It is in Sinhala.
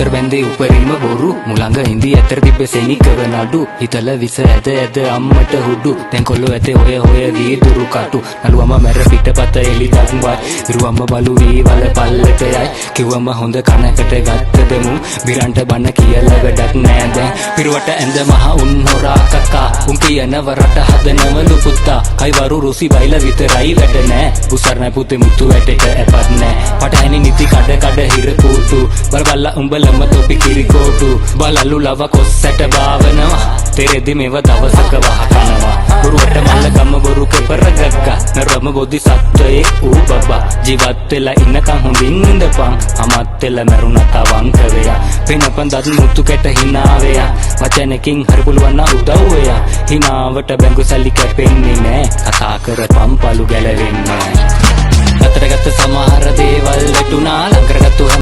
බැන්දේ උපරිම බොරු මුලඟ හිඳි ඇතර තිබ්බ සෙනිකව නඩු හිතල විස ඇද ඇද අම්මට හුඩු දැන් කොල්ලෝ ඇතේ හොය හොය වීදුරු කටු නළුවම මැර පිටපත එලි දන්වයි විරුවම්ම බලු වී වල පල්ලට යයි කිව්වම හොඳ කනකට ගත්තද මු බිරන්ට බන කියලා වැඩක් නෑ දැන් පිරුවට ඇඳ මහ උන් හොරා කකා උන් කියනව රට හදනවලු පුතා කයිවරු රුසි බයිල විතරයි වැඩ නෑ උසරණ පුතේ මුතු වැටේට ඇපත් නෑ පටහැනි නිති කඩ කඩ හිර කූටු බල්බල්ලා උඹලම තොපි කිරිකෝටු බලලු ලව කොස්සට භාවනවා තෙරෙදි මෙව දවසක වහකනවා බොරුවට මල්ල ගම බොරු කෙපර ගක්කා නරම බොදි සත්වයේ ඌ බබා ජීවත් වෙලා ඉන්නකම් හොඳින් ඉඳපන් අමත් වෙලා මරුණා තවංක වෙයා පෙනපන් දත් මුතු කැට හිනාවයා වචනකින් හරි පුළුවන් නම් උදව් වෙයා හිනාවට බැංගු සල්ලි කැපෙන්නේ නෑ කතා කරපම් පළු ගැලවෙන්නේ නෑ අතරගත සමහර දේවල් වැටුණා